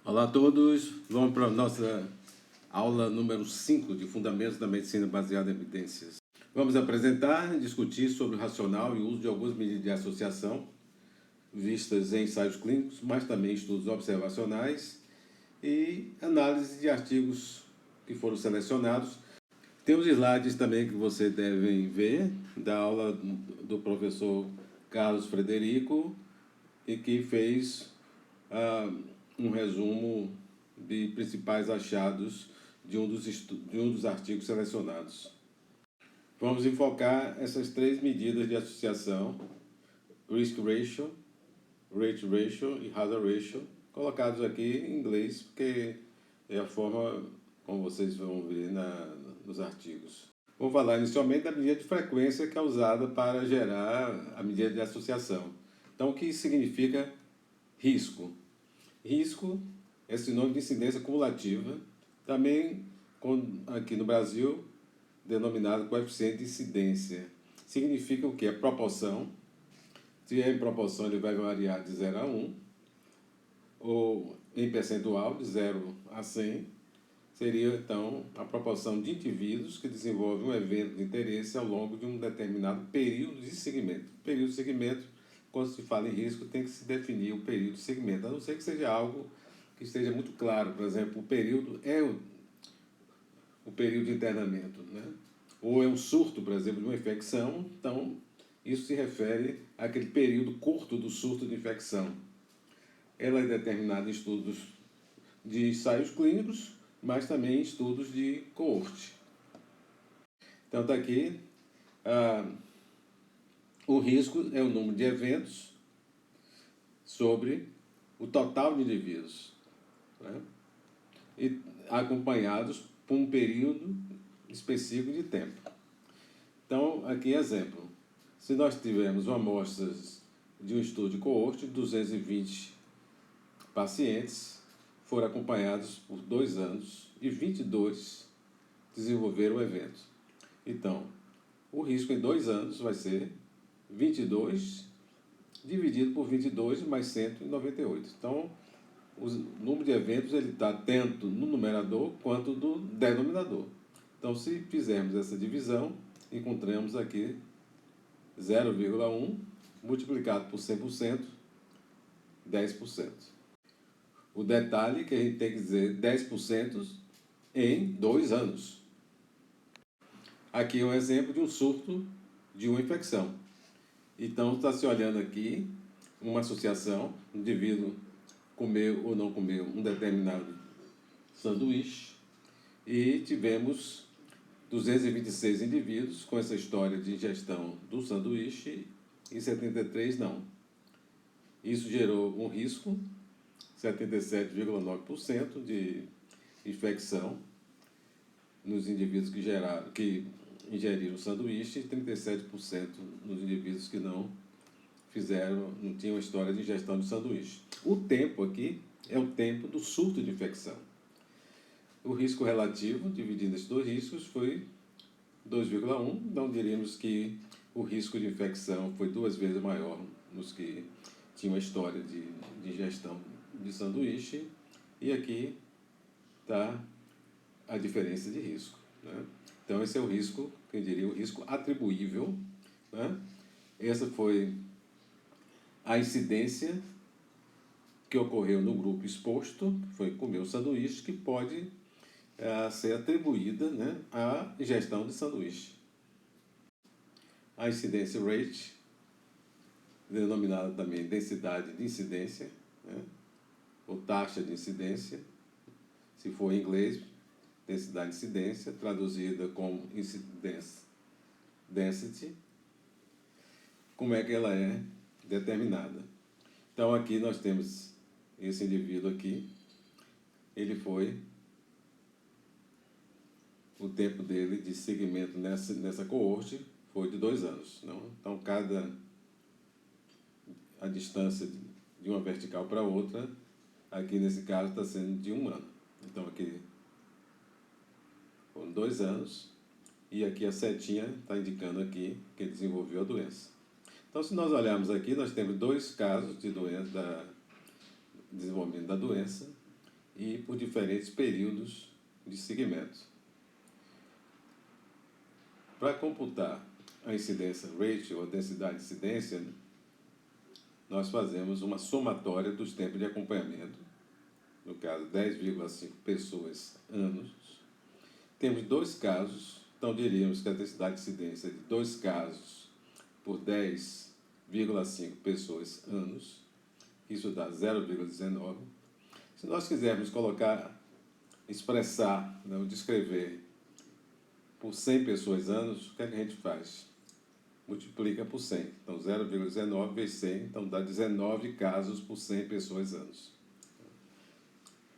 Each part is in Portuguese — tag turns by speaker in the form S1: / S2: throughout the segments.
S1: Olá a todos, vamos para a nossa aula número 5 de Fundamentos da Medicina Baseada em Evidências. Vamos apresentar e discutir sobre o racional e o uso de algumas medidas de associação, vistas em ensaios clínicos, mas também estudos observacionais e análise de artigos que foram selecionados. Tem os slides também que vocês devem ver, da aula do professor Carlos Frederico, e que fez um resumo de principais achados de um dos artigos selecionados. Vamos enfocar essas três medidas de associação: Risk Ratio, Rate Ratio e Hazard Ratio, colocados aqui em inglês, porque é a forma como vocês vão ver nos artigos. Vou falar inicialmente da medida de frequência que é usada para gerar a medida de associação. Então, o que significa risco? Risco é sinônimo de incidência cumulativa, também aqui no Brasil denominado coeficiente de incidência. Significa o que? A proporção. Se é em proporção, ele vai variar de 0 a 1, ou em percentual, de 0 a 100, seria então a proporção de indivíduos que desenvolvem um evento de interesse ao longo de um determinado período de segmento. Período de segmento, quando se fala em risco, tem que se definir o período de segmento, a não ser que seja algo que esteja muito claro. Por exemplo, o período é o período de internamento, né? Ou é um surto, por exemplo, de uma infecção, então isso se refere àquele período curto do surto de infecção. Ela é determinada em estudos de ensaios clínicos, mas também em estudos de coorte. Então está aqui, o risco é o número de eventos sobre o total de indivíduos, né? E acompanhados por um período específico de tempo. Então, aqui exemplo. Se nós tivermos amostras de um estudo de coorte, 220 pacientes foram acompanhados por 2 anos e 22 desenvolveram o evento. Então, o risco em 2 anos vai ser 22 dividido por 22 mais 198. Então, o número de eventos ele está tanto no numerador quanto no denominador. Então, se fizermos essa divisão, encontramos aqui 0,1 multiplicado por 100%, 10%. O detalhe é que a gente tem que dizer 10% em 2 anos. Aqui é um exemplo de um surto de uma infecção. Então, está se olhando aqui uma associação, um indivíduo comeu ou não comeu um determinado sanduíche, e tivemos 226 indivíduos com essa história de ingestão do sanduíche e 73 não. Isso gerou um risco, 77,9% de infecção nos indivíduos que ingeriram o sanduíche e 37% nos indivíduos que não tinham história de ingestão de sanduíche. O tempo aqui é o tempo do surto de infecção. O risco relativo, dividindo esses dois riscos, foi 2,1. Então, diríamos que o risco de infecção foi 2 vezes maior nos que tinham a história de ingestão de sanduíche. E aqui está a diferença de risco, né? Então, esse é o risco, quem diria, o risco atribuível, né? Essa foi a incidência que ocorreu no grupo exposto, foi comer o sanduíche, que pode ser atribuída, né, à ingestão de sanduíche. A incidência rate, denominada também densidade de incidência, né, ou taxa de incidência, se for em inglês, densidade de incidência, traduzida como incidence density. Como é que ela é determinada? Então, aqui nós temos esse indivíduo aqui, ele foi, o tempo dele de segmento nessa coorte foi de 2 anos. Não? Então, a distância de uma vertical para outra, aqui nesse caso está sendo de 1 ano. Então, aqui foram 2 anos, e aqui a setinha está indicando aqui que ele desenvolveu a doença. Então, se nós olharmos aqui, nós temos 2 casos de desenvolvimento da doença, e por diferentes períodos de segmento. Para computar a incidência ratio, a densidade de incidência, nós fazemos uma somatória dos tempos de acompanhamento, no caso 10,5 pessoas anos. Temos dois casos, então diríamos que a densidade de incidência é de dois casos por 10,5 pessoas anos, isso dá 0,19. Se nós quisermos expressar, não, descrever por 100 pessoas anos, o que é que a gente faz? Multiplica por 100. Então, 0,19 vezes 100, então dá 19 casos por 100 pessoas anos.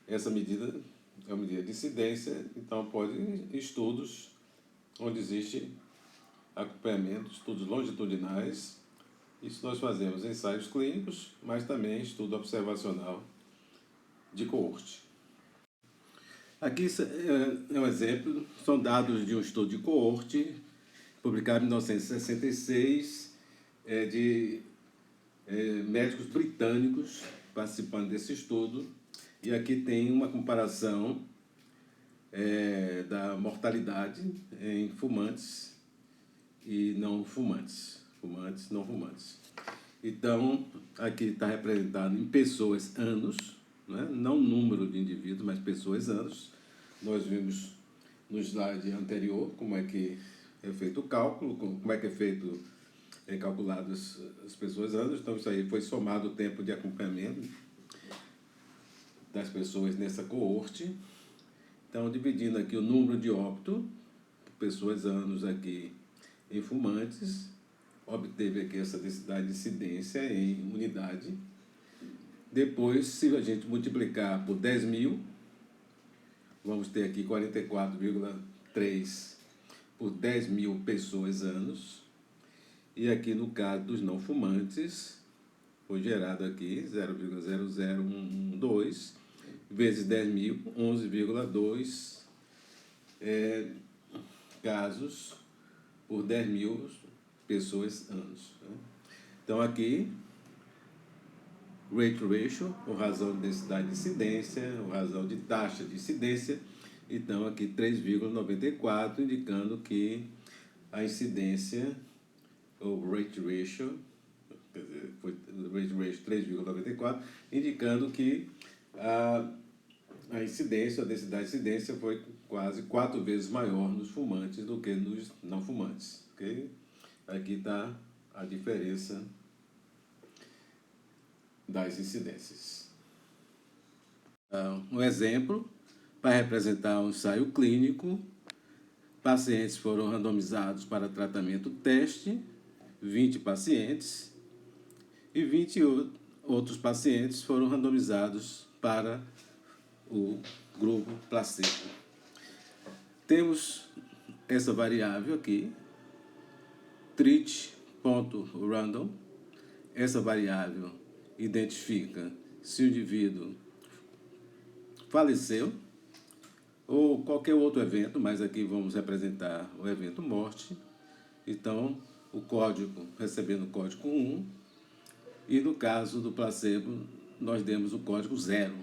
S1: Essa medida é uma medida de incidência, então pode estudos onde existe acompanhamento, estudos longitudinais. Isso nós fazemos ensaios clínicos, mas também estudo observacional de coorte. Aqui é um exemplo, são dados de um estudo de coorte, publicado em 1966, de médicos britânicos participando desse estudo. E aqui tem uma comparação da mortalidade em fumantes e não fumantes. Fumantes, não fumantes. Então, aqui está representado em pessoas anos, né? Não número de indivíduos, mas pessoas anos. Nós vimos no slide anterior como é que é feito o cálculo, como é que calculado as pessoas anos. Então, isso aí foi somado o tempo de acompanhamento das pessoas nessa coorte. Então, dividindo aqui o número de óbito, pessoas anos aqui em fumantes, obteve aqui essa densidade de incidência em unidade. Depois, se a gente multiplicar por 10.000, vamos ter aqui 44,3 por 10.000 pessoas anos. E aqui no caso dos não fumantes, foi gerado aqui 0,0012 vezes 10.000, 11,2 casos por 10.000 pessoas anos. Então aqui, rate ratio, ou razão de densidade de incidência, ou razão de taxa de incidência. Então aqui 3,94, indicando que a incidência, ou rate ratio, quer dizer, foi rate ratio 3,94, indicando que a incidência, a densidade de incidência foi quase 4 vezes maior nos fumantes do que nos não fumantes. Okay? Aqui está a diferença das incidências. Um exemplo, para representar um ensaio clínico, pacientes foram randomizados para tratamento teste, 20 pacientes, e 20 outros pacientes foram randomizados para o grupo placebo. Temos essa variável aqui, treat.random. Essa variável identifica se o indivíduo faleceu ou qualquer outro evento, mas aqui vamos representar o evento morte. Então, o código, recebendo o código 1, e no caso do placebo, nós demos o código 0.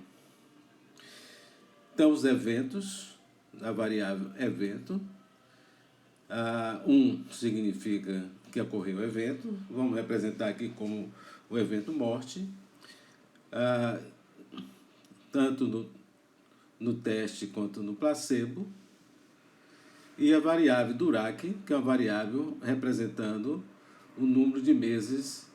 S1: Então, os eventos, a variável evento, 1 significa que ocorreu o evento, vamos representar aqui como o evento morte, tanto no teste quanto no placebo, e a variável Durac, que é uma variável representando o número de meses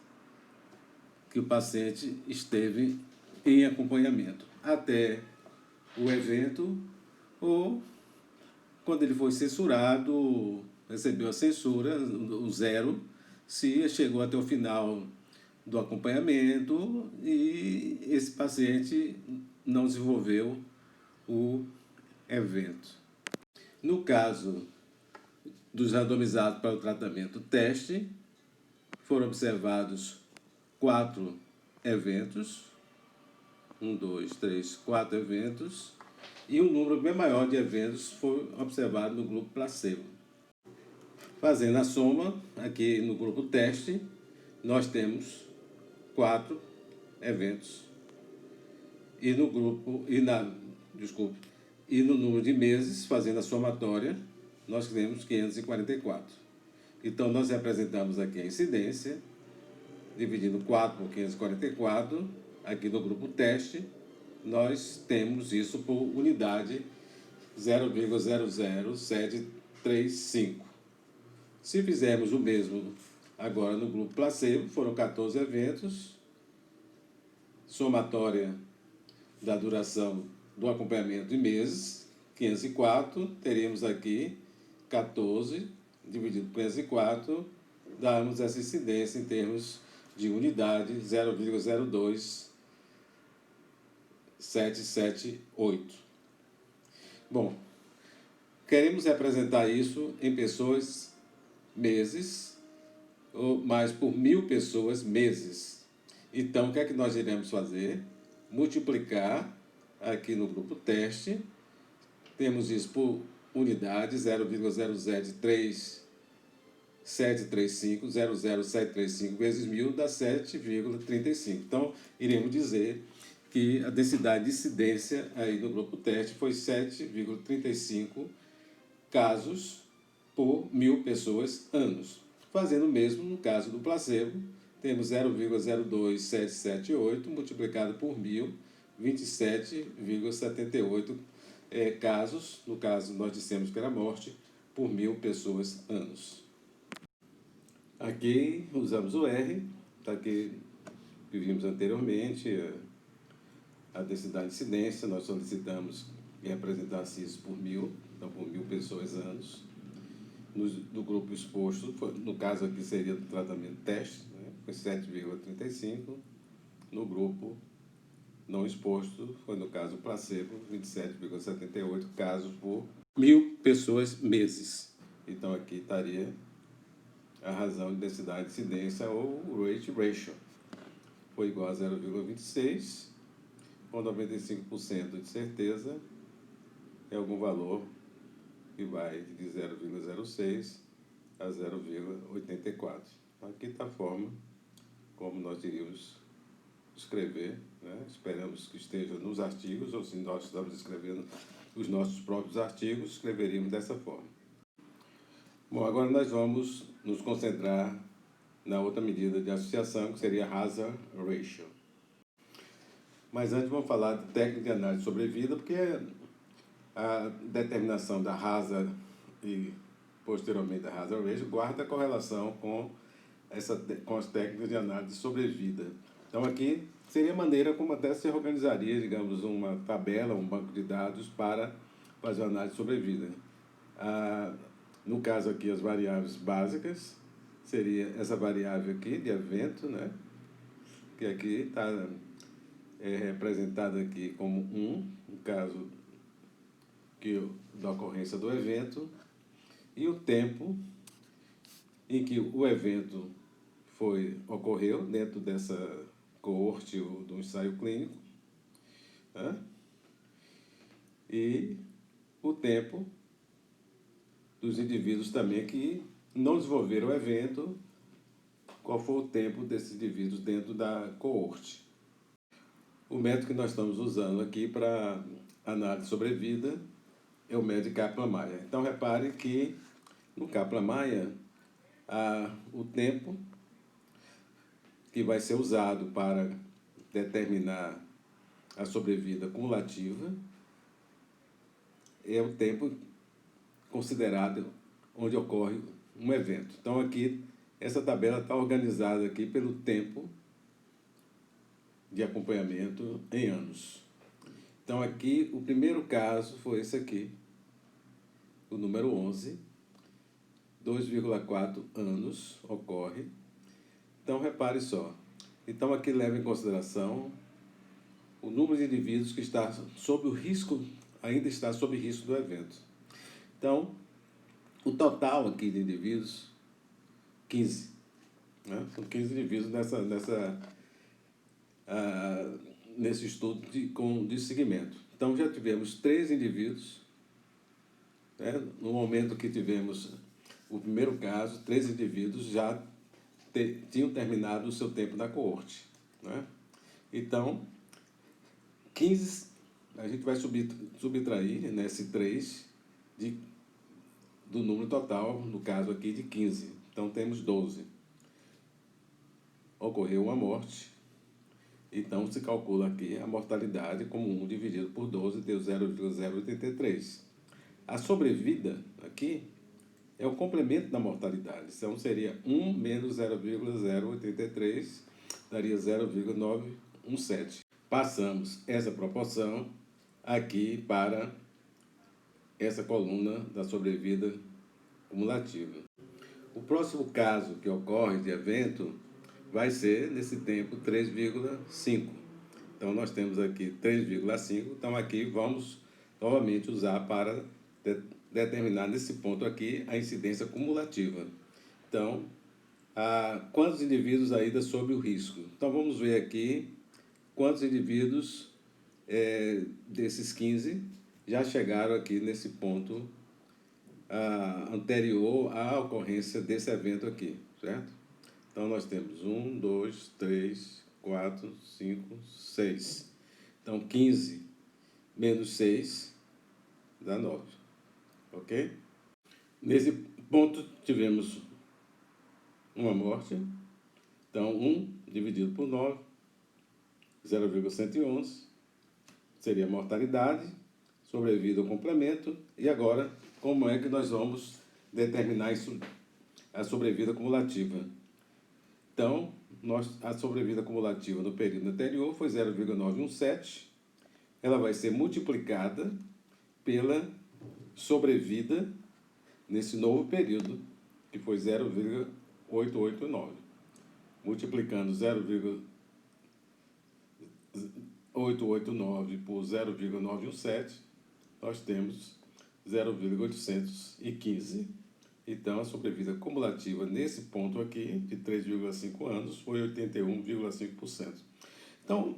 S1: que o paciente esteve em acompanhamento, até o evento, ou quando ele foi censurado, recebeu a censura, o 0, se chegou até o final do acompanhamento e esse paciente não desenvolveu o evento. No caso dos randomizados para o tratamento teste, foram observados 4 eventos, 1, 2, 3, 4 eventos, e um número bem maior de eventos foi observado no grupo placebo. Fazendo a soma, aqui no grupo teste, nós temos 4 eventos, e desculpe, e no número de meses, fazendo a somatória, nós temos 544. Então, nós representamos aqui a incidência, dividindo 4 por 544, aqui no grupo teste, nós temos isso por unidade 0,00735. Se fizermos o mesmo agora no grupo placebo, foram 14 eventos, somatória da duração do acompanhamento em meses, 504, teríamos aqui 14 dividido por 504, damos essa incidência em termos de unidade 0,02778. Bom, queremos representar isso em pessoas meses, ou mais por 1.000 pessoas meses. Então, o que é que nós iremos fazer? Multiplicar aqui no grupo teste, temos isso por unidade 0,00735, 00735 vezes 1.000 dá 7,35. Então, iremos dizer que a densidade de incidência aí no grupo teste foi 7,35 casos por 1.000 pessoas anos. Fazendo o mesmo no caso do placebo, temos 0,02778 multiplicado por 1.000, 27,78 casos, no caso nós dissemos que era morte, por 1.000 pessoas anos. Aqui usamos o R, tá, que vimos anteriormente, a densidade de incidência, nós solicitamos que representasse isso por 1.000, então por 1.000 pessoas anos. No grupo exposto, no caso aqui seria do tratamento teste, né, foi 7,35, no grupo não exposto, foi no caso placebo, 27,78 casos por 1.000 pessoas meses. Então aqui estaria a razão de densidade de incidência ou rate ratio. Foi igual a 0,26, com 95% de certeza, é algum valor que vai de 0,06 a 0,84. Aqui está a forma como nós iríamos escrever, né? Esperamos que esteja nos artigos, ou se nós estamos escrevendo os nossos próprios artigos, escreveríamos dessa forma. Bom, agora nós vamos nos concentrar na outra medida de associação, que seria a hazard ratio. Mas antes vamos falar de técnica de análise de sobrevida, porque a determinação da hazard e posteriormente da hazard ratio guarda correlação com as técnicas de análise de sobrevida. Então aqui seria a maneira como até se organizaria, digamos, uma tabela, um banco de dados para fazer a análise de sobrevida. No caso aqui, as variáveis básicas seria essa variável aqui de evento, né? Que aqui está representada aqui como 1, no caso da ocorrência do evento, e o tempo em que o evento ocorreu dentro dessa coorte ou do ensaio clínico, né? E o tempo dos indivíduos também que não desenvolveram o evento, qual foi o tempo desses indivíduos dentro da coorte. O método que nós estamos usando aqui para análise de sobrevida é o método de Kaplan-Meier. Então, repare que no Kaplan-Meier, o tempo que vai ser usado para determinar a sobrevida cumulativa é o tempo considerado onde ocorre um evento. Então, aqui, essa tabela está organizada aqui pelo tempo de acompanhamento em anos. Então, aqui, o primeiro caso foi esse aqui, o número 11, 2,4 anos ocorre. Então, repare só. Então, aqui leva em consideração o número de indivíduos que está sob o risco, ainda está sob risco do evento. Então, o total aqui de indivíduos, 15. Né? São 15 indivíduos nesse estudo de segmento. Então, já tivemos 3 indivíduos, né? No momento que tivemos o primeiro caso, 3 indivíduos já tinham terminado o seu tempo na coorte, né? Então, 15 a gente vai subtrair, né, esse 3 do número total, no caso aqui de 15. Então temos 12. Ocorreu uma morte, então se calcula aqui a mortalidade como 1 dividido por 12, deu 0,083. A sobrevida aqui é o complemento da mortalidade, então seria 1 menos 0,083, daria 0,917. Passamos essa proporção aqui para essa coluna da sobrevida cumulativa. O próximo caso que ocorre de evento vai ser, nesse tempo, 3,5. Então, nós temos aqui 3,5. Então, aqui vamos novamente usar para determinar nesse ponto aqui a incidência cumulativa. Então, quantos indivíduos ainda sob o risco? Então, vamos ver aqui quantos indivíduos desses 15 já chegaram aqui nesse ponto anterior à ocorrência desse evento aqui, certo? Então, nós temos 1, 2, 3, 4, 5, 6. Então, 15 menos 6 dá 9, ok? Nesse ponto, tivemos uma morte. Então, 1 dividido por 9, 0,111, seria a mortalidade, sobrevida ao complemento. E agora, como é que nós vamos determinar isso, a sobrevida cumulativa? Então, a sobrevida cumulativa no período anterior foi 0,917. Ela vai ser multiplicada pela sobrevida nesse novo período, que foi 0,889. Multiplicando 0,889 por 0,917, nós temos 0,815. Então, a sobrevida cumulativa nesse ponto aqui, de 3,5 anos, foi 81,5%. Então,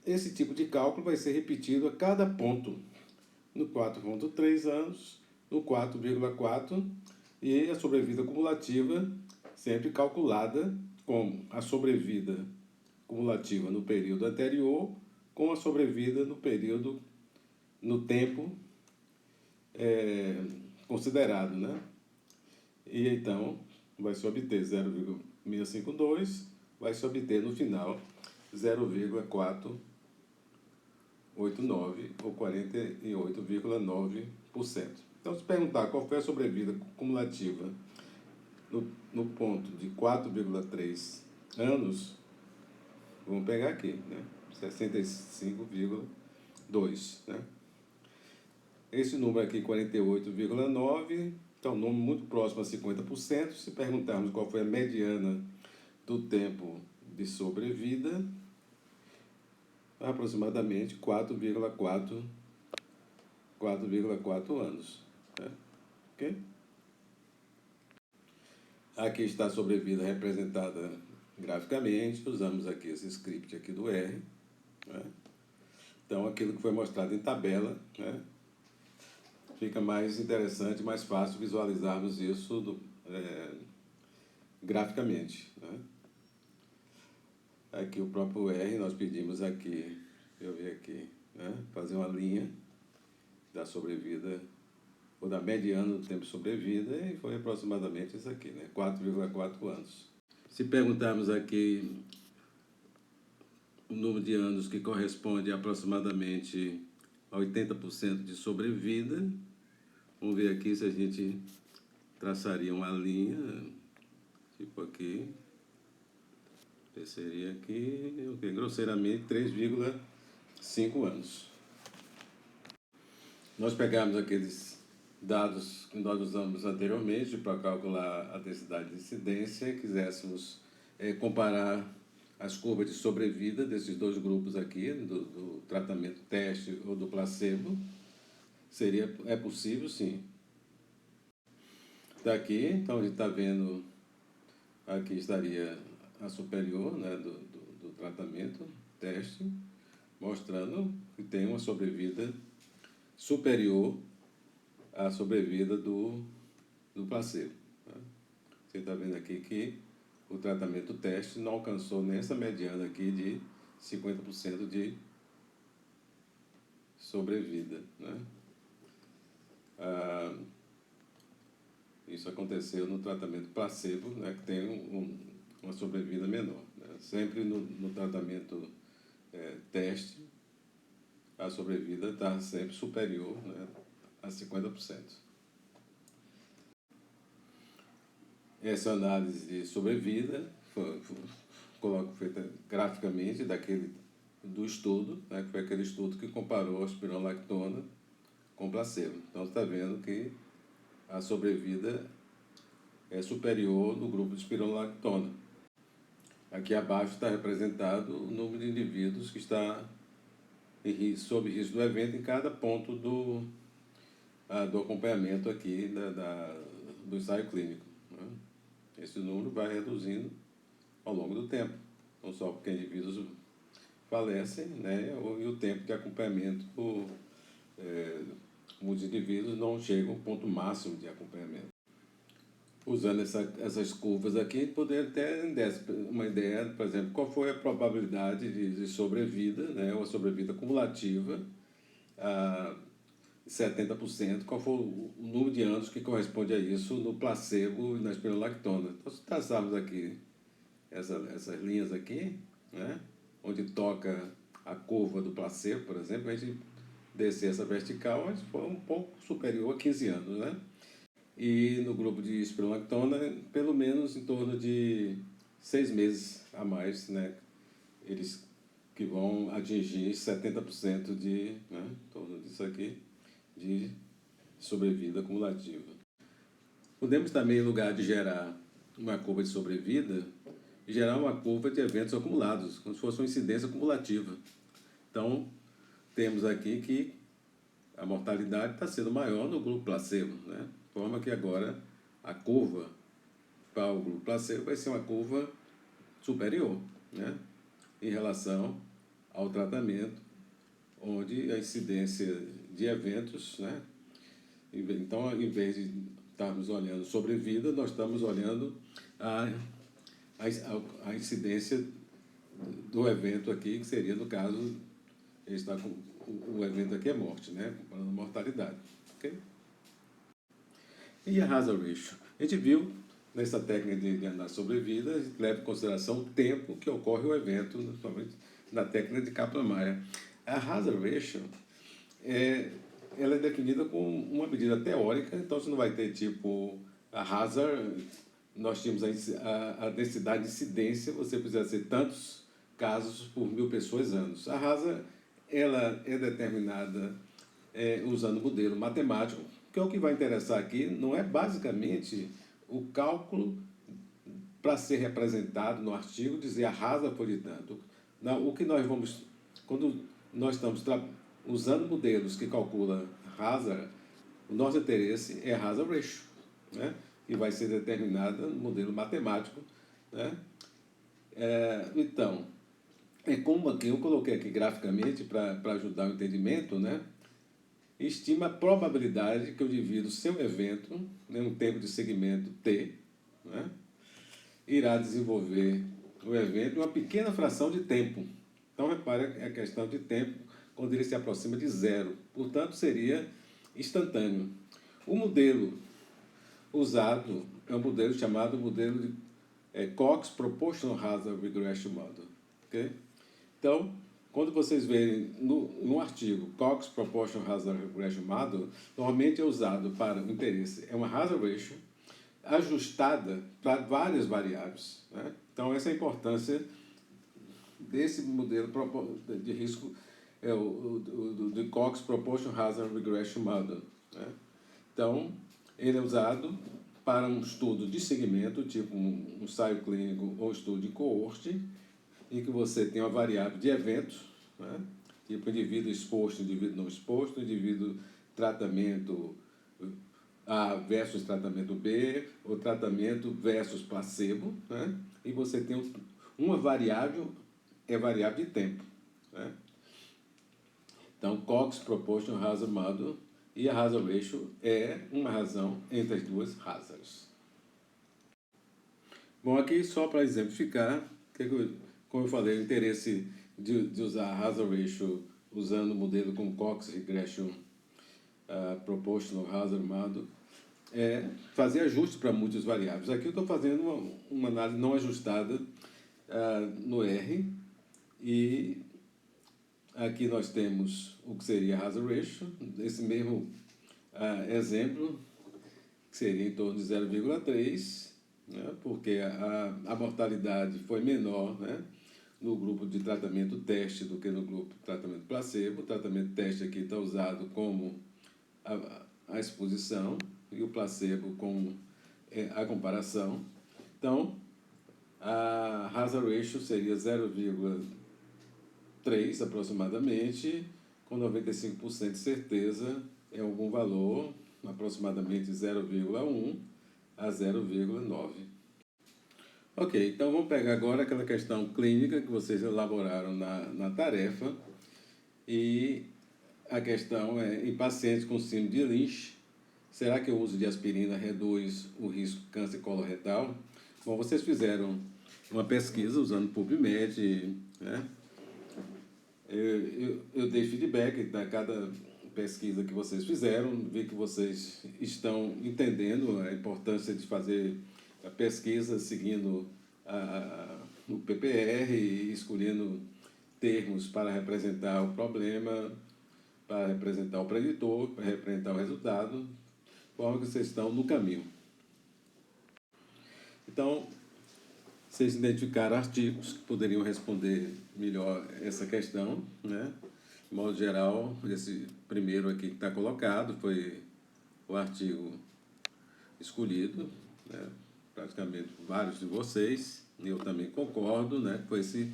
S1: esse tipo de cálculo vai ser repetido a cada ponto. No 4,3 anos, no 4,4, e a sobrevida cumulativa sempre calculada como a sobrevida cumulativa no período anterior com a sobrevida no tempo considerado, né? E então vai se obter 0,652, vai se obter no final 0,489 ou 48,9%. Então, se perguntar qual foi a sobrevida cumulativa no ponto de 4,3 anos, vamos pegar aqui, né? 65,2, né? Esse número aqui, 48,9, então um número muito próximo a 50%. Se perguntarmos qual foi a mediana do tempo de sobrevida, aproximadamente 4,4 anos. Né? Ok? Aqui está a sobrevida representada graficamente. Usamos aqui esse script aqui do R. Né? Então, aquilo que foi mostrado em tabela, né? Fica mais interessante, mais fácil visualizarmos isso graficamente. Né? Aqui o próprio R, nós pedimos aqui, deixa eu ver aqui, né? Fazer uma linha da sobrevida, ou da mediana do tempo de sobrevida, e foi aproximadamente isso aqui, né? 4,4 anos. Se perguntarmos aqui o número de anos que corresponde a aproximadamente a 80% de sobrevida, vamos ver aqui se a gente traçaria uma linha, tipo aqui, seria aqui, grosseiramente 3,5 anos. Nós pegamos aqueles dados que nós usamos anteriormente para calcular a densidade de incidência e quiséssemos comparar as curvas de sobrevida desses dois grupos aqui, do tratamento teste ou do placebo, é possível, sim. Daqui, então, a gente está vendo, aqui estaria a superior, né, do tratamento teste, mostrando que tem uma sobrevida superior à sobrevida do placebo. Né? Você está vendo aqui que o tratamento teste não alcançou nem essa mediana aqui de 50% sobrevida, né? Isso aconteceu no tratamento placebo, né, que tem uma sobrevida menor, né? Sempre no tratamento teste, a sobrevida está sempre superior, né, a 50%. Essa análise de sobrevida coloco feita graficamente do estudo, né, que foi aquele estudo que comparou a espironolactona com placebo. Então, você está vendo que a sobrevida é superior no grupo de espironolactona. Aqui abaixo está representado o número de indivíduos que está sob risco do evento em cada ponto do acompanhamento aqui do ensaio clínico, né? Esse número vai reduzindo ao longo do tempo, não só porque indivíduos falecem, né, e o tempo de acompanhamento, muitos indivíduos não chegam ao ponto máximo de acompanhamento. Usando essas curvas aqui, poder ter uma ideia, por exemplo, qual foi a probabilidade de sobrevida, né, ou a sobrevida cumulativa, 70%, qual foi o número de anos que corresponde a isso no placebo e na espironolactona. Então, se traçarmos aqui essas linhas aqui, né, onde toca a curva do placebo, por exemplo, a gente descer essa vertical, mas foi um pouco superior a 15 anos, né? E no grupo de espironolactona, pelo menos em torno de 6 meses a mais, né? Eles que vão atingir 70% em torno disso aqui, de sobrevida cumulativa. Podemos também, em lugar de gerar uma curva de sobrevida, gerar uma curva de eventos acumulados, como se fosse uma incidência cumulativa. Então, temos aqui que a mortalidade está sendo maior no grupo placebo, né? De forma que agora a curva para o grupo placebo vai ser uma curva superior, né, em relação ao tratamento, onde a incidência de eventos, né? Então, em vez de estarmos olhando sobrevida, nós estamos olhando a incidência do evento aqui, que seria, no caso, o evento aqui é morte, né? Comparando a mortalidade. Okay? E a hazard ratio? A gente viu nessa técnica de análise sobrevida, a gente leva em consideração o tempo que ocorre o evento, somente na técnica de Kaplan-Meier. A hazard ratio ela é definida com uma medida teórica, então você não vai ter tipo a hazard, nós tínhamos a densidade de incidência, você precisa ser tantos casos por 1.000 pessoas anos. A hazard ela é determinada usando o modelo matemático, que é o que vai interessar aqui, não é basicamente o cálculo para ser representado no artigo, dizer a hazard foi de tanto. Não, o que nós vamos, quando nós estamos usando modelos que calculam hazard, o nosso interesse é a hazard ratio, né, que vai ser determinada no modelo matemático, né. Então, como aqui eu coloquei aqui graficamente para ajudar o entendimento, né, estima a probabilidade que o indivíduo, seu evento, né, um tempo de segmento T, né, irá desenvolver o evento em uma pequena fração de tempo. Então, repare a questão de tempo, quando ele se aproxima de zero. Portanto, seria instantâneo. O modelo usado é um modelo chamado modelo de Cox Proportional Hazard Regression Model. Okay? Então, quando vocês verem no artigo Cox Proportional Hazard Regression Model, normalmente é usado para o interesse, é uma hazard ratio ajustada para várias variáveis, né? Então, essa é a importância desse modelo de risco, do Cox Proportional Hazard Regression Model, né? Então, ele é usado para um estudo de segmento, tipo um ensaio clínico ou estudo de coorte, em que você tem uma variável de eventos, né? Tipo indivíduo exposto, indivíduo não exposto, indivíduo tratamento A versus tratamento B, ou tratamento versus placebo, né? E você tem uma variável, variável de tempo, né? Então, Cox Proportional Hazard Model e a Hazard Ratio é uma razão entre as duas hazards. Bom, aqui só para exemplificar, como eu falei, o interesse de usar a Hazard Ratio usando o modelo com Cox Regression Proportional Hazard Model, fazer ajustes para muitas variáveis. Aqui eu estou fazendo uma análise não ajustada no R, e aqui nós temos o que seria a hazard ratio, esse mesmo exemplo, que seria em torno de 0,3, né, porque a mortalidade foi menor, né, no grupo de tratamento teste do que no grupo de tratamento placebo. O tratamento teste aqui está usado como a exposição e o placebo como a comparação. Então, a hazard ratio seria 0,3 aproximadamente, com 95% de certeza em algum valor, aproximadamente 0,1 a 0,9. Ok, então vamos pegar agora aquela questão clínica que vocês elaboraram na tarefa, e a questão é: em pacientes com síndrome de Lynch, será que o uso de aspirina reduz o risco de câncer coloretal? Bom, vocês fizeram uma pesquisa usando PubMed, né? Eu dei feedback da cada pesquisa que vocês fizeram, vi que vocês estão entendendo a importância de fazer a pesquisa seguindo o PPR e escolhendo termos para representar o problema, para representar o preditor, para representar o resultado, de forma que vocês estão no caminho. Então, vocês identificaram artigos que poderiam responder melhor essa questão, né? De modo geral, esse primeiro aqui que está colocado foi o artigo escolhido, né? Praticamente vários de vocês, e eu também concordo, né, com esse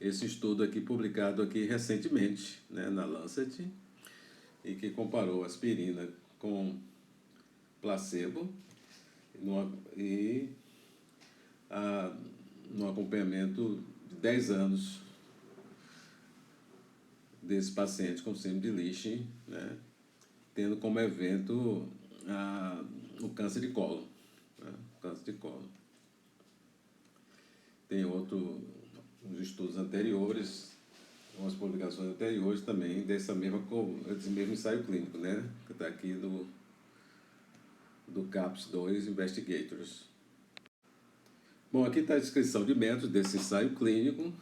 S1: estudo aqui publicado aqui recentemente, né, na Lancet, e que comparou aspirina com placebo no acompanhamento de 10 anos desse paciente com síndrome de Lynch, né, tendo como evento o câncer de colo. Né, câncer de colo. Tem uns estudos anteriores, umas publicações anteriores também desse mesmo ensaio clínico, né, que está aqui do CAPS-2 Investigators. Bom, aqui está a descrição de métodos desse ensaio clínico.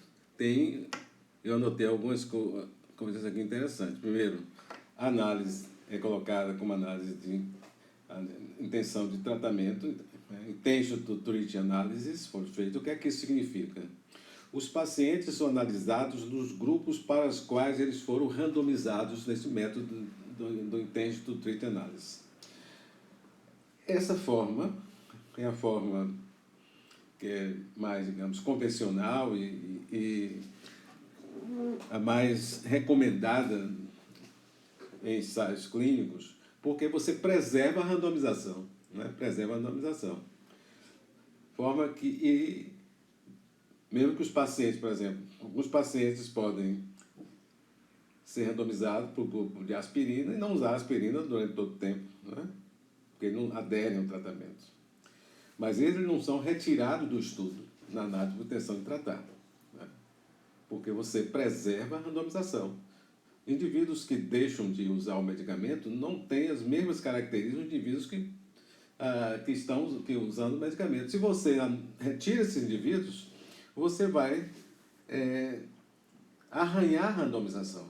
S1: Eu anotei algumas coisas aqui interessantes. Primeiro, a análise é colocada como análise de intenção de tratamento, intention to treat analysis, foi feito. O que é que isso significa? Os pacientes são analisados nos grupos para os quais eles foram randomizados nesse método do intention to treat analysis. Essa forma é a forma que é mais, digamos, convencional e a mais recomendada em ensaios clínicos, porque você preserva a randomização, né? Preserva a randomização. Forma que, mesmo que os pacientes, por exemplo, alguns pacientes podem ser randomizados para o grupo de aspirina e não usar aspirina durante todo o tempo, né? Porque não aderem ao tratamento. Mas eles não são retirados do estudo na análise de intenção de tratar, né? Porque você preserva a randomização. Indivíduos que deixam de usar o medicamento não têm as mesmas características de indivíduos que estão usando o medicamento. Se você retira esses indivíduos, você vai arranhar a randomização.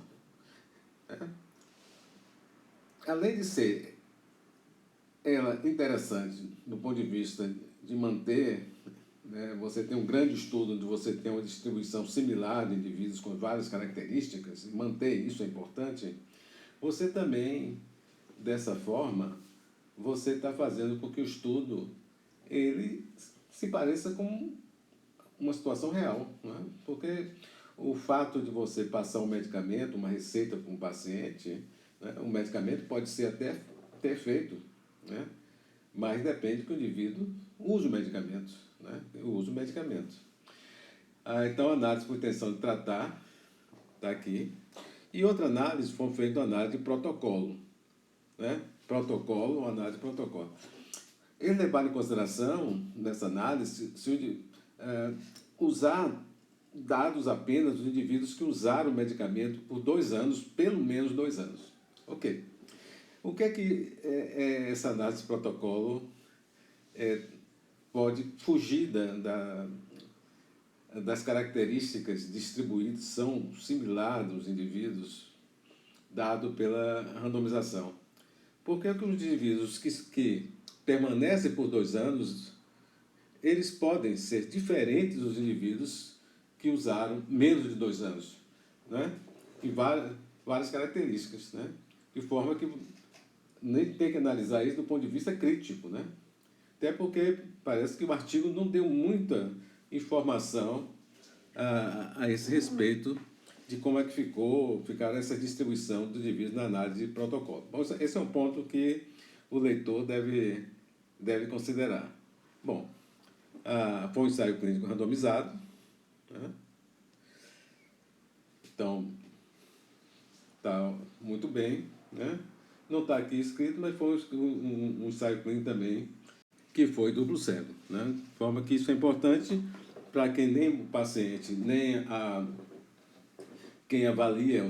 S1: Além de ser ela interessante do ponto de vista de manter, né, você tem um grande estudo onde você tem uma distribuição similar de indivíduos com várias características, e manter isso é importante. Você também, dessa forma, você está fazendo com que o estudo ele se pareça com uma situação real, né? Porque o fato de você passar um medicamento, uma receita para um paciente, né, um medicamento pode ser até ter efeito, né? Mas depende que o indivíduo use o medicamento, né? Use o medicamento. Então, a análise por intenção de tratar está aqui. E outra análise foi feita uma análise de protocolo, né? Protocolo, análise de protocolo. Eles levaram em consideração, nessa análise, usar dados apenas os indivíduos que usaram o medicamento por 2 anos, pelo menos 2 anos. Ok. O que é que essa análise de protocolo pode fugir das características distribuídas, são similares dos indivíduos, dado pela randomização? Porque os indivíduos que permanecem por 2 anos, eles podem ser diferentes dos indivíduos que usaram menos de 2 anos, né? Em várias características, né? De forma que nem tem que analisar isso do ponto de vista crítico, né? Até porque parece que o artigo não deu muita informação a esse respeito de como é que ficaram essa distribuição dos indivíduos na análise de protocolo. Bom, esse é um ponto que o leitor deve considerar. Bom, foi um ensaio clínico randomizado, né? Então, está muito bem, né? Não está aqui escrito, mas foi um ensaio clínico também que foi duplo cego, né? De forma que isso é importante para que nem o paciente, nem quem avalia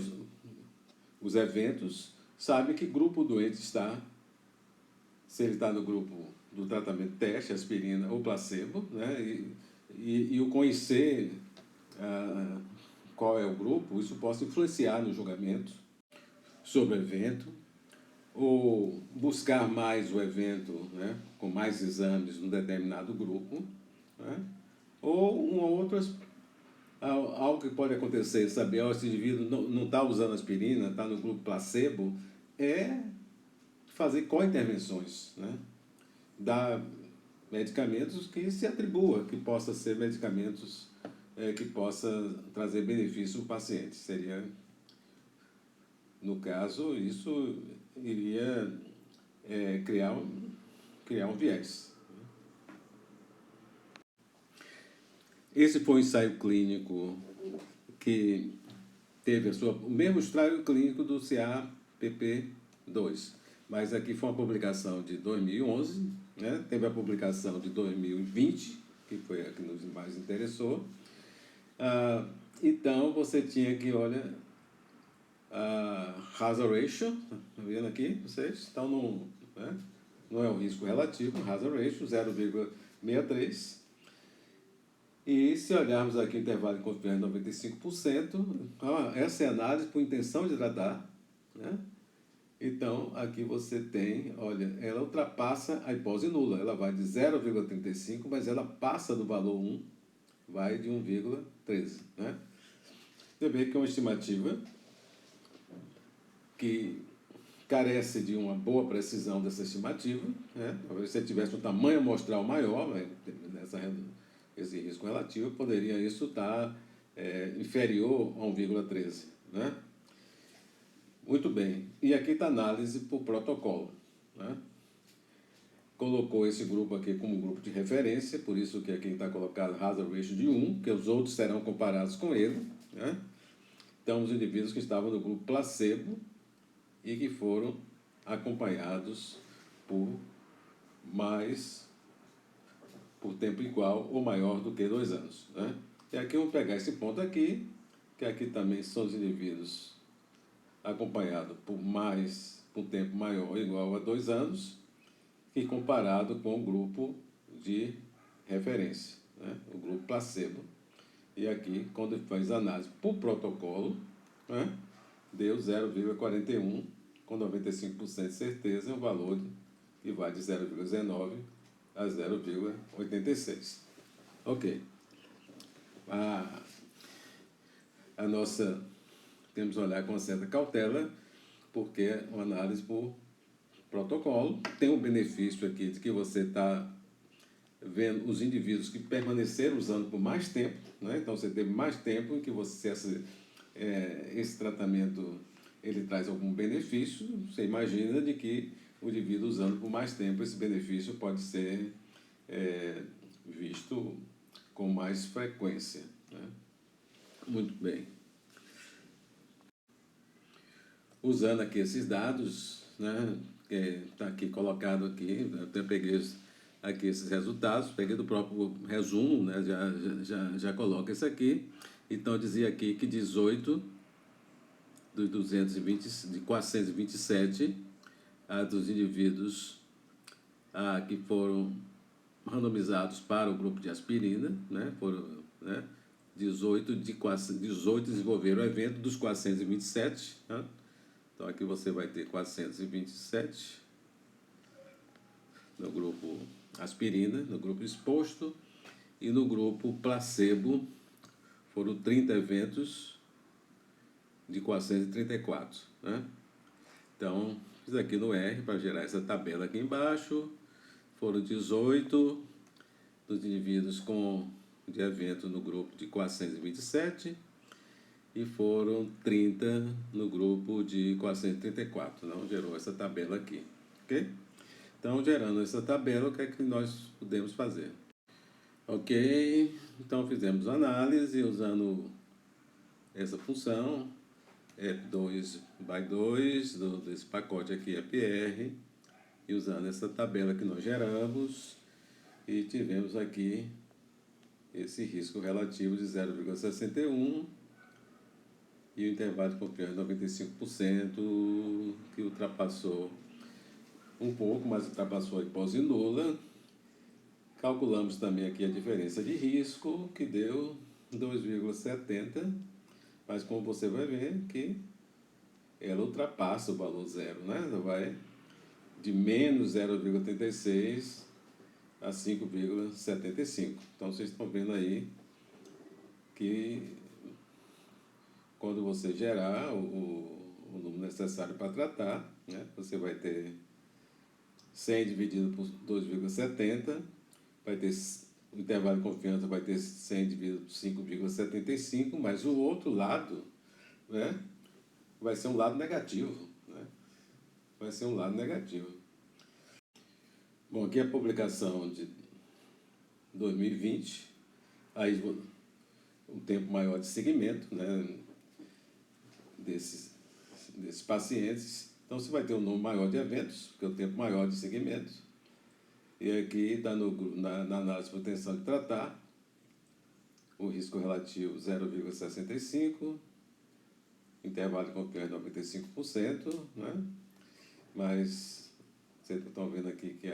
S1: os eventos, sabe que grupo o doente está, se ele está no grupo do tratamento teste, aspirina ou placebo, né? E o conhecer qual é o grupo, isso possa influenciar no julgamento sobre o evento, ou buscar mais o evento, né, com mais exames num determinado grupo, né, ou algo que pode acontecer, saber, esse indivíduo não está usando aspirina, está no grupo placebo, é fazer co-intervenções, né, dar medicamentos que se atribua, que possa ser medicamentos que possa trazer benefício ao paciente. Seria, no caso, isso iria criar um viés. Esse foi um ensaio clínico que teve o mesmo ensaio clínico do CAPP2, mas aqui foi uma publicação de 2011, né? Teve a publicação de 2020, que foi a que nos mais interessou. Então, você tinha que, olha, hazard ratio, tá vendo aqui, vocês? Então, não é um risco relativo, hazard ratio 0,63. E se olharmos aqui o intervalo de confiança 95%, essa é a análise por intenção de tratar, né? Então, aqui você tem, olha, ela ultrapassa a hipótese nula, ela vai de 0,35, mas ela passa do valor 1, vai de 1,13, né? Você vê que é uma estimativa que carece de uma boa precisão dessa estimativa, né? Talvez se tivesse um tamanho amostral maior, né, esse risco relativo, poderia isso estar inferior a 1,13, né? Muito bem. E aqui está a análise por protocolo, né? Colocou esse grupo aqui como grupo de referência, por isso que aqui está colocado hazard ratio de 1, que os outros serão comparados com ele, né? Então, os indivíduos que estavam no grupo placebo e que foram acompanhados por tempo igual ou maior do que 2 anos, né? E aqui vamos pegar esse ponto aqui, que aqui também são os indivíduos acompanhados por tempo maior ou igual a 2 anos, e comparado com o grupo de referência, né? O grupo placebo. E aqui, quando ele faz análise por protocolo, né, deu 0,41, com 95% de certeza, um valor que vai de 0,19 a 0,86. Ok. A nossa... Temos que olhar com certa cautela, porque é uma análise por protocolo. Tem um benefício aqui de que você está vendo os indivíduos que permaneceram usando por mais tempo, né? Então, você teve mais tempo em que esse tratamento ele traz algum benefício. Você imagina de que o indivíduo usando por mais tempo, esse benefício pode ser visto com mais frequência, né? Muito bem. Usando aqui esses dados, né, que está aqui colocado aqui, eu até peguei aqui esses resultados, peguei do próprio resumo, né, já coloca isso aqui. Então, dizia aqui que 18 dos 220, de 427 dos indivíduos que foram randomizados para o grupo de aspirina, né, foram, né, 18 desenvolveram o evento dos 427, né? Então aqui você vai ter 427 no grupo aspirina, no grupo exposto, e no grupo placebo foram 30 eventos de 434, né? Então, fiz aqui no R para gerar essa tabela aqui embaixo. Foram 18 dos indivíduos de evento no grupo de 427 e foram 30 no grupo de 434. Não gerou essa tabela aqui, ok? Então, gerando essa tabela, o que é que nós podemos fazer? Ok, então fizemos análise usando essa função, F2 by 2, desse pacote aqui, FR, e usando essa tabela que nós geramos, e tivemos aqui esse risco relativo de 0,61 e o intervalo de confiança de 95%, que ultrapassou um pouco, mas ultrapassou a hipótese nula. Calculamos também aqui a diferença de risco, que deu 2,70, mas como você vai ver que ela ultrapassa o valor zero, né? Ela vai de menos 0,86 a 5,75. Então, vocês estão vendo aí que quando você gerar o número necessário para tratar, né, você vai ter 100 dividido por 2,70, vai ter o intervalo de confiança vai ter 100 dividido por 5,75, mas o outro lado, né, vai ser um lado negativo, né? Vai ser um lado negativo. Bom, aqui é a publicação de 2020, aí um tempo maior de seguimento, né, desses pacientes. Então, você vai ter um número maior de eventos, porque é o tempo maior de seguimento. E aqui está na análise de intenção de tratar, o risco relativo 0,65, intervalo de confiança 95%, né? Mas vocês estão vendo aqui que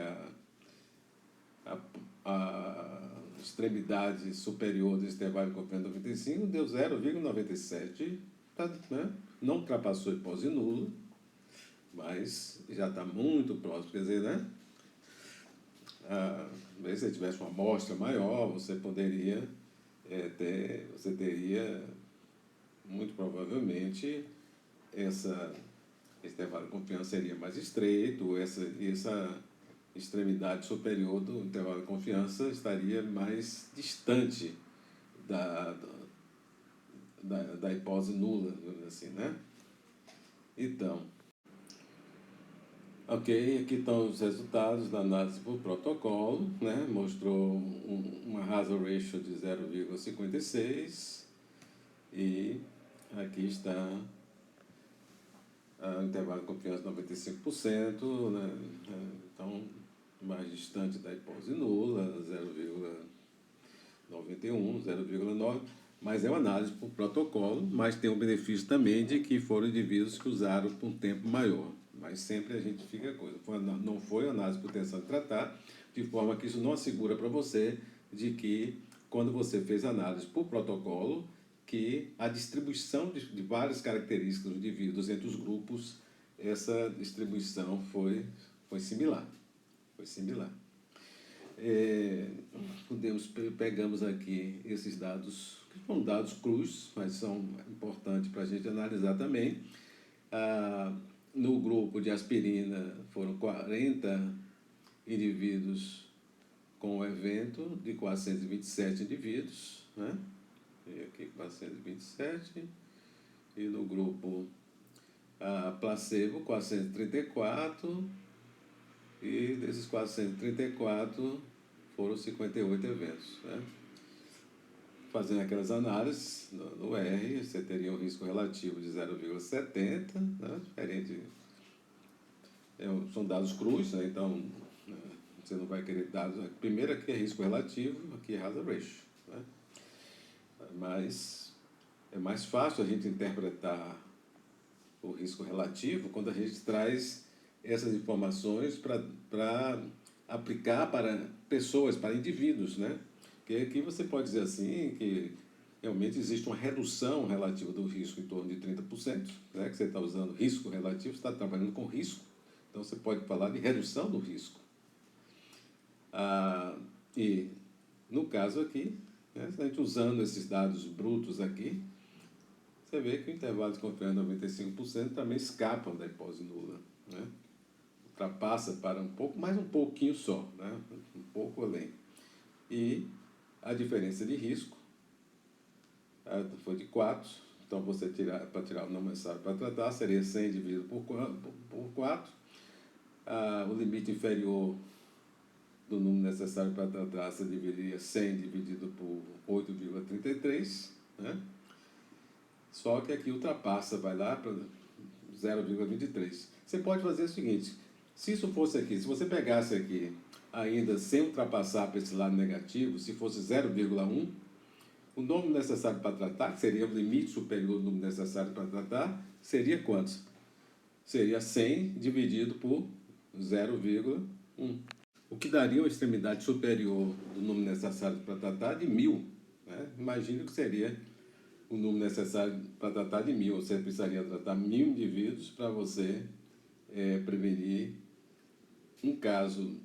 S1: a extremidade superior desse intervalo de confiança 95 deu 0,97, tá, né? Não ultrapassou a hipótese nula, mas já está muito próximo, quer dizer, né? Se você tivesse uma amostra maior, você poderia você teria muito provavelmente esse intervalo de confiança seria mais estreito, essa extremidade superior do intervalo de confiança estaria mais distante da hipótese nula, assim, né? Então, ok, aqui estão os resultados da análise por protocolo, né? Mostrou uma hazard ratio de 0,56 e aqui está o intervalo de confiança de 95%, né? Então, mais distante da hipótese nula, 0,91, 0,9, mas é uma análise por protocolo, mas tem o benefício também de que foram indivíduos que usaram por um tempo maior. Mas sempre a gente fica coisa. Não foi análise por intenção de tratar, de forma que isso não assegura para você de que, quando você fez análise por protocolo, que a distribuição de várias características dos indivíduos entre os grupos, essa distribuição foi similar. Foi similar. Pegamos aqui esses dados, que são dados crus, mas são importantes para a gente analisar também. No grupo de aspirina foram 40 indivíduos com o evento, de 427 indivíduos, né? E aqui 427, e no grupo placebo 434, e desses 434 foram 58 eventos, né? Fazendo aquelas análises no R, você teria um risco relativo de 0,70, né? Diferente, são dados crus, né? Então você não vai querer dados. Primeiro aqui é risco relativo, aqui é hazard ratio, né? Mas é mais fácil a gente interpretar o risco relativo quando a gente traz essas informações para aplicar para pessoas, para indivíduos, né? Que aqui você pode dizer assim que realmente existe uma redução relativa do risco em torno de 30%, né? Que você está usando risco relativo, você está trabalhando com risco, então você pode falar de redução do risco. E no caso aqui, né, a gente usando esses dados brutos aqui, você vê que o intervalo de confiança de 95% também escapam da hipótese nula, né? Ultrapassa para um pouco, mais um pouquinho só, né? Um pouco além. E a diferença de risco foi de 4, então você para tirar o não necessário para tratar, seria 100 dividido por 4. O limite inferior do número necessário para tratar, você dividiria 100 dividido por 8,33, né? Só que aqui ultrapassa, vai lá para 0,23. Você pode fazer o seguinte, se isso fosse aqui, se você pegasse aqui ainda sem ultrapassar para esse lado negativo, se fosse 0,1, o número necessário para tratar, que seria o limite superior do número necessário para tratar, seria quanto? Seria 100 dividido por 0,1. O que daria uma extremidade superior do número necessário para tratar de 1000. Né? Imagine o que seria o número necessário para tratar de 1000. Você precisaria tratar 1000 indivíduos para você prevenir um caso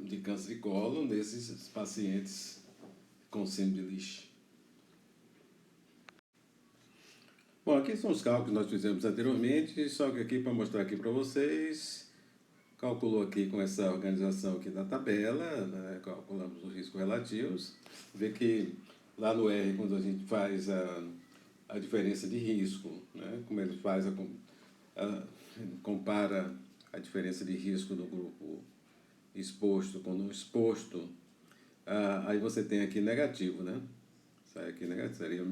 S1: de câncer de cólon nesses pacientes com síndrome de Lisch. Bom, aqui são os cálculos que nós fizemos anteriormente, só que aqui para mostrar aqui para vocês, calculou aqui com essa organização aqui da tabela, né, calculamos os riscos relativos, vê que lá no R, quando a gente faz a diferença de risco, né, como ele faz, compara a diferença de risco do grupo exposto com não exposto, aí você tem aqui negativo, né? Sai aqui negativo, seria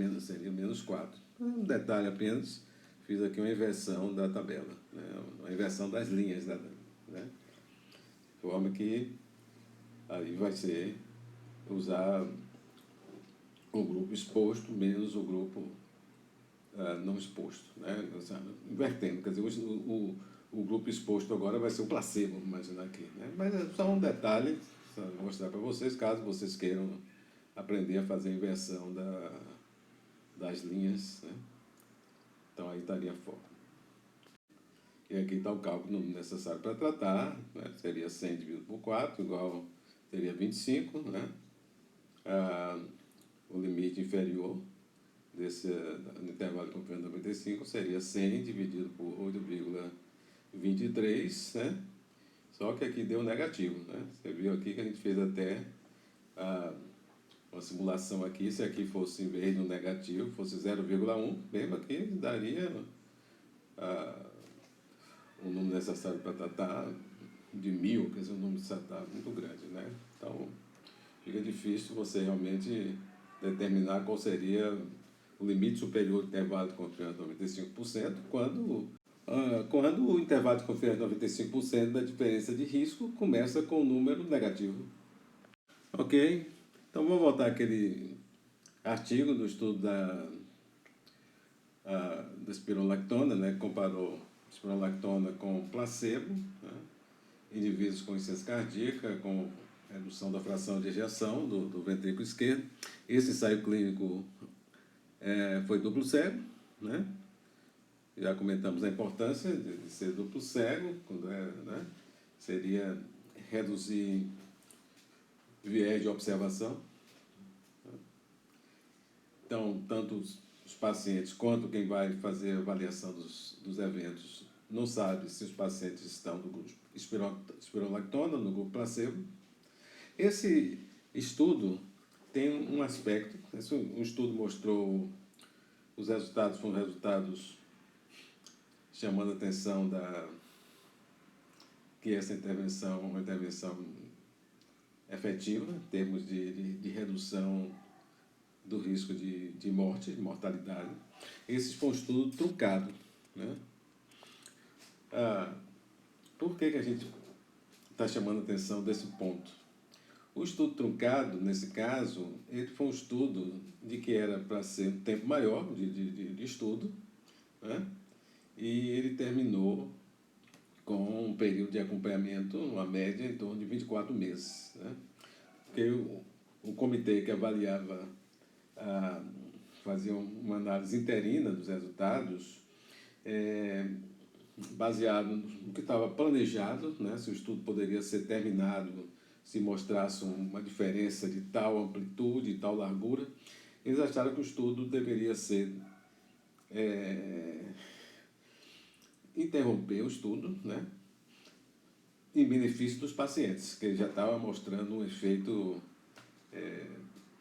S1: menos 4. Um detalhe apenas, fiz aqui uma inversão da tabela, né? Uma inversão das linhas, né? De forma que aí vai ser usar o grupo exposto menos o grupo não exposto, né? Invertendo, quer dizer, o grupo exposto agora vai ser o placebo, vamos imaginar aqui, né? Mas é só um detalhe, só vou mostrar para vocês, caso vocês queiram aprender a fazer a inversão das linhas, né? Então aí estaria a forma. E aqui está o cálculo necessário para tratar, né? Seria 100 dividido por 4, igual seria 25, né? O limite inferior desse intervalo de confiança 95 seria 100 dividido por 8,23, né? Só que aqui deu negativo, né? Você viu aqui que a gente fez até uma simulação aqui, se aqui fosse, em vez do negativo, fosse 0,1, mesmo aqui daria o número necessário para tratar de 1000, quer dizer, um número necessário muito grande, né? Então, fica difícil você realmente determinar qual seria o limite superior do intervalo de confiança de 95%, quando o intervalo de confiança de 95% da diferença de risco começa com um número negativo. Ok? Então, vamos voltar àquele artigo do estudo da espironolactona, né? Comparou espironolactona com placebo, né? Indivíduos com insuficiência cardíaca, com redução da fração de ejeção do ventrículo esquerdo. Esse ensaio clínico foi duplo cego, né? Já comentamos a importância de ser duplo cego, quando né? Seria reduzir viés de observação. Então, tanto os pacientes quanto quem vai fazer a avaliação dos eventos não sabe se os pacientes estão no grupo espironolactona, no grupo placebo. Esse estudo tem um aspecto, um estudo mostrou os resultados, foram resultados chamando a atenção que essa intervenção é uma intervenção efetiva em termos de redução do risco de morte, de mortalidade. Esse foi um estudo truncado, né? Por que a gente está chamando a atenção desse ponto? O estudo truncado, nesse caso, ele foi um estudo de que era para ser um tempo maior de estudo, né? E ele terminou com um período de acompanhamento, uma média em torno de 24 meses. Né? Porque o comitê que avaliava, fazia uma análise interina dos resultados, baseado no que estava planejado, né? Se o estudo poderia ser terminado se mostrasse uma diferença de tal amplitude, de tal largura. Eles acharam que o estudo deveria ser interromper o estudo, né? Em benefício dos pacientes, que já estava mostrando um efeito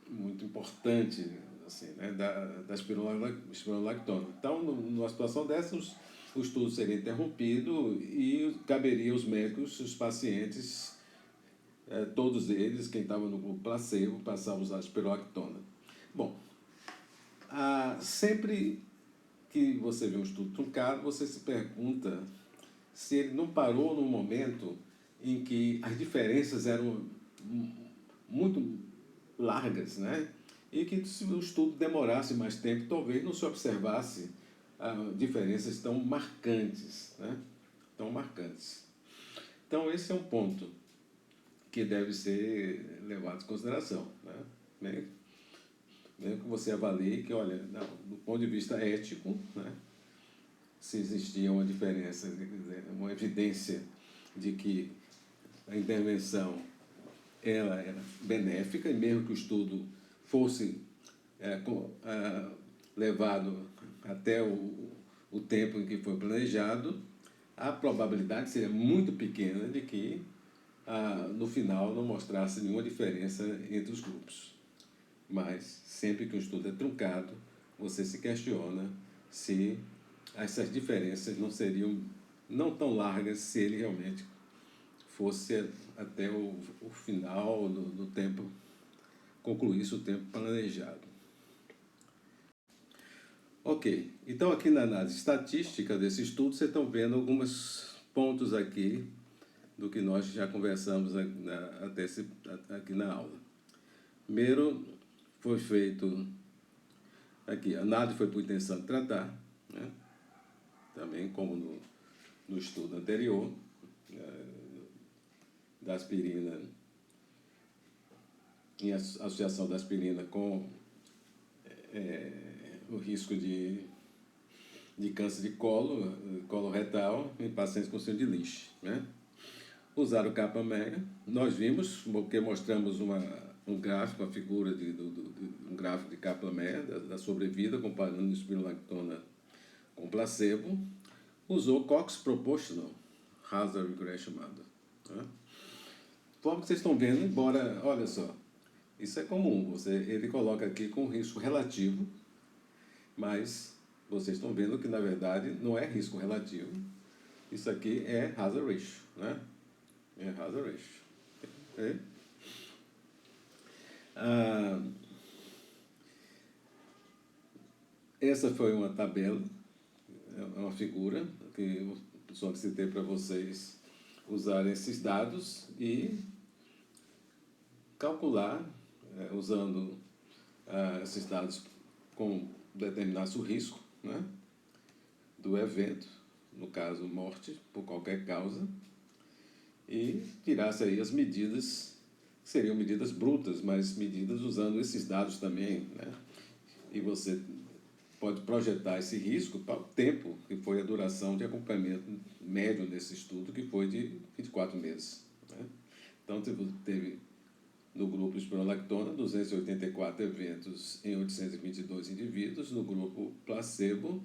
S1: muito importante assim, né? da espironolactona. Então, numa situação dessas, o estudo seria interrompido e caberia aos médicos, os pacientes, todos eles, quem estava no grupo placebo, passar a usar espironolactona. Bom, sempre que você vê um estudo truncado, você se pergunta se ele não parou num momento em que as diferenças eram muito largas, né? E que se o estudo demorasse mais tempo, talvez não se observasse diferenças tão marcantes, né? Tão marcantes. Então, esse é um ponto que deve ser levado em consideração, né? Mesmo que você avalie que, olha, do ponto de vista ético, né? Se existia uma diferença, uma evidência de que a intervenção ela era benéfica, e mesmo que o estudo fosse levado até o tempo em que foi planejado, a probabilidade seria muito pequena de que no final não mostrasse nenhuma diferença entre os grupos. Mas sempre que o estudo é truncado, você se questiona se essas diferenças não seriam não tão largas se ele realmente fosse até o final do tempo, concluísse o tempo planejado. Ok, então aqui na análise estatística desse estudo, vocês estão vendo alguns pontos aqui do que nós já conversamos aqui na aula. Primeiro, foi feito aqui, a análise foi por intenção de tratar, né? Também como no estudo anterior, da aspirina, em associação da aspirina com o risco de câncer de colo retal em pacientes com síndrome de Lynch, né? Usaram o Kaplan-Meier, nós vimos, porque mostramos um gráfico, a figura um gráfico de Kaplan-Meier da sobrevida, comparando espironolactona com placebo, usou Cox Proportional Hazard Regression Model, né? Como vocês estão vendo, embora, olha só, isso é comum, ele coloca aqui com risco relativo, mas vocês estão vendo que, na verdade, não é risco relativo, isso aqui é hazard ratio, né? É hazard ratio. Okay? Essa foi uma tabela, uma figura que eu solicitei para vocês usarem esses dados e calcular, usando esses dados com determinasse o risco, né, do evento, no caso morte por qualquer causa, e tirasse aí as medidas, que seriam medidas brutas, mas medidas usando esses dados também, né? E você pode projetar esse risco para o tempo, que foi a duração de acompanhamento médio desse estudo, que foi de 24 meses. Né? Então, teve no grupo espironolactona 284 eventos em 822 indivíduos, no grupo placebo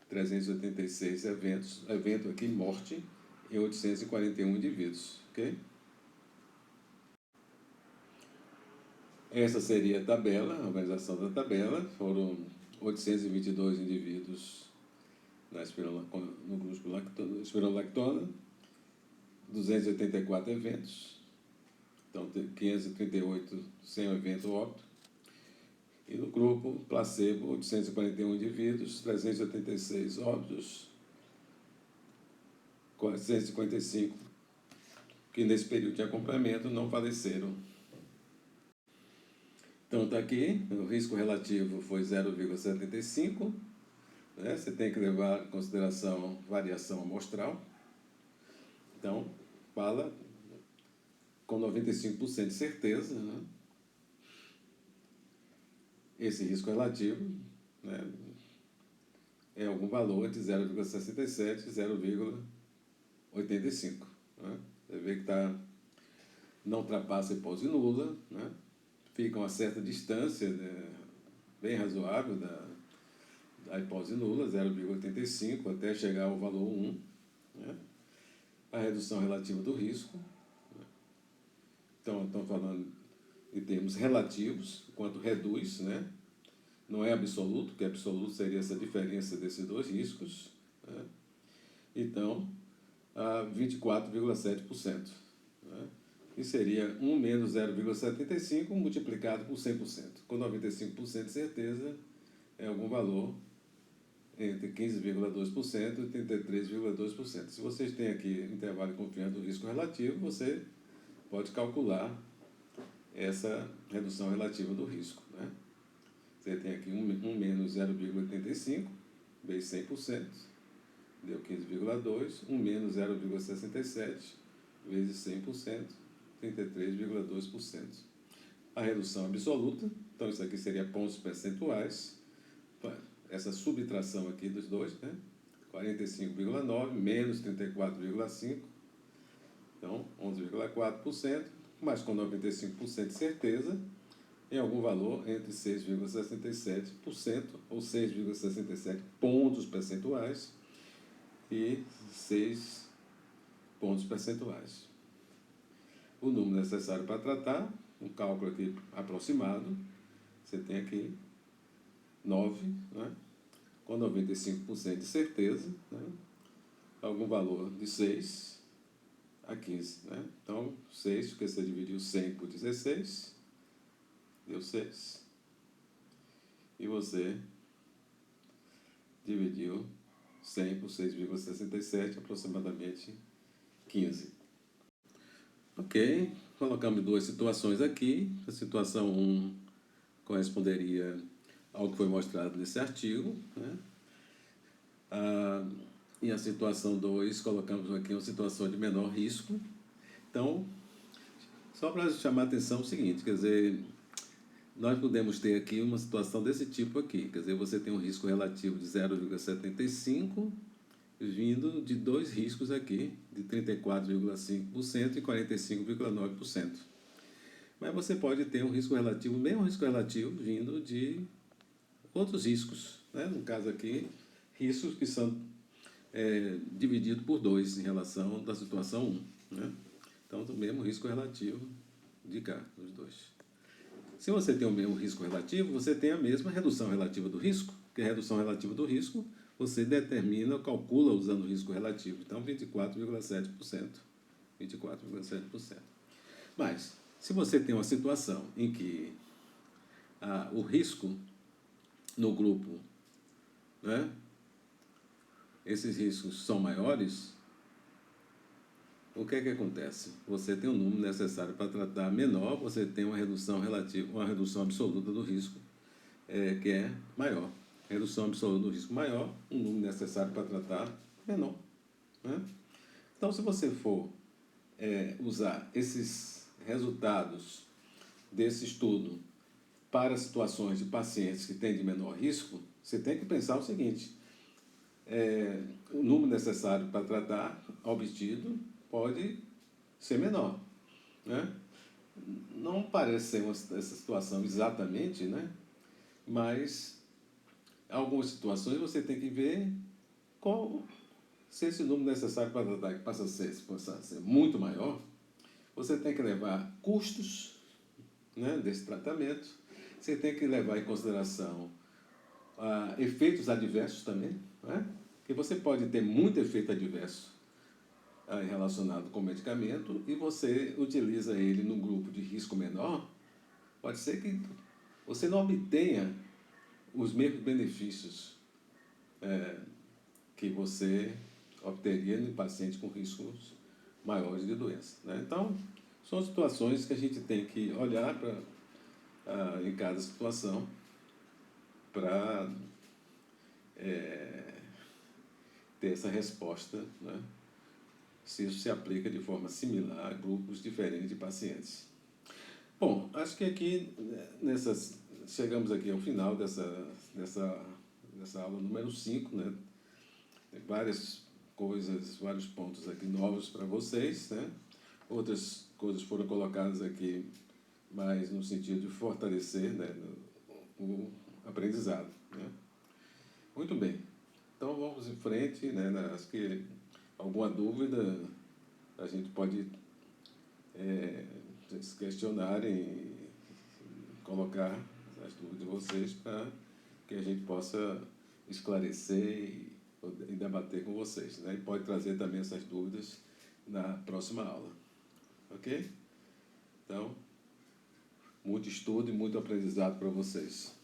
S1: 386 eventos, evento aqui morte, em 841 indivíduos. Okay? Essa seria a tabela, a organização da tabela. Foram 822 indivíduos no grupo espironolactona, 284 eventos, então 538 sem evento óbito, e no grupo placebo, 841 indivíduos, 386 óbitos, 455 que nesse período de acompanhamento não faleceram Então, está aqui, o risco relativo foi 0,75, né? Você tem que levar em consideração variação amostral. Então, fala com 95% de certeza, né? Esse risco relativo, né, é algum valor entre 0,67 e 0,85. Né? Você vê que não ultrapassa a hipótese nula, né? Fica uma certa distância, né, bem razoável da hipótese nula, 0,85, até chegar ao valor 1. Né? A redução relativa do risco. Né? Então, estamos falando em termos relativos, quanto reduz, né? Não é absoluto, porque absoluto seria essa diferença desses dois riscos. Né? Então, a 24,7%. Né? E seria 1 menos 0,75 multiplicado por 100%. Com 95% de certeza, é algum valor entre 15,2% e 33,2%. Se vocês têm aqui intervalo de confiança do risco relativo, você pode calcular essa redução relativa do risco. Né? Você tem aqui 1 menos 0,85 vezes 100%, deu 15,2. 1 menos 0,67 vezes 100%, 33,2%. A redução absoluta, então isso aqui seria pontos percentuais, essa subtração aqui dos dois, né? 45,9 menos 34,5, então 11,4%, mas com 95% de certeza, em algum valor entre 6,67% ou 6,67 pontos percentuais e 6 pontos percentuais. O número necessário para tratar, um cálculo aqui aproximado, você tem aqui 9, né? Com 95% de certeza, né? Algum valor de 6 a 15. Né? Então, 6, porque você dividiu 100 por 16, deu 6. E você dividiu 100 por 6,67, aproximadamente 15. Ok, colocamos duas situações aqui. A situação 1 corresponderia ao que foi mostrado nesse artigo, né? E a situação 2, colocamos aqui uma situação de menor risco. Então, só para chamar a atenção o seguinte, quer dizer, nós podemos ter aqui uma situação desse tipo aqui, quer dizer, você tem um risco relativo de 0,75, vindo de dois riscos aqui, de 34,5% e 45,9%. Mas você pode ter um risco relativo, mesmo risco relativo, vindo de outros riscos, né? No caso aqui, riscos que são divididos por 2 em relação da situação 1. Né? Então, o mesmo risco relativo de cá, os dois. Se você tem o mesmo risco relativo, você tem a mesma redução relativa do risco, porque a redução relativa do risco você determina, calcula usando o risco relativo. Então, 24,7%. 24,7%. Mas, se você tem uma situação em que o risco no grupo, né, esses riscos são maiores, o que é que acontece? Você tem um número necessário para tratar menor, você tem uma redução relativa, uma redução absoluta do risco, que é maior. Redução absoluta do risco maior, um número necessário para tratar menor. Né? Então, se você for usar esses resultados desse estudo para situações de pacientes que têm de menor risco, você tem que pensar o seguinte: o número necessário para tratar obtido pode ser menor. Né? Não parece ser essa situação exatamente, né? Mas em algumas situações você tem que ver se esse número necessário para tratar passa a ser muito maior, você tem que levar custos, né, desse tratamento, você tem que levar em consideração efeitos adversos também, né? Que você pode ter muito efeito adverso relacionado com o medicamento e você utiliza ele num grupo de risco menor, pode ser que você não obtenha os mesmos benefícios que você obteria em paciente com riscos maiores de doença. Né? Então, são situações que a gente tem que olhar para em cada situação para ter essa resposta, né? Se isso se aplica de forma similar a grupos diferentes de pacientes. Bom, acho que aqui, chegamos aqui ao final dessa aula número 5, né? Tem várias coisas, vários pontos aqui novos para vocês, né? Outras coisas foram colocadas aqui mais no sentido de fortalecer, né, o aprendizado, né? Muito bem. Então vamos em frente, né? Acho que alguma dúvida a gente pode se questionarem e colocar as dúvidas de vocês para que a gente possa esclarecer e debater com vocês, né? E pode trazer também essas dúvidas na próxima aula. Ok? Então, muito estudo e muito aprendizado para vocês.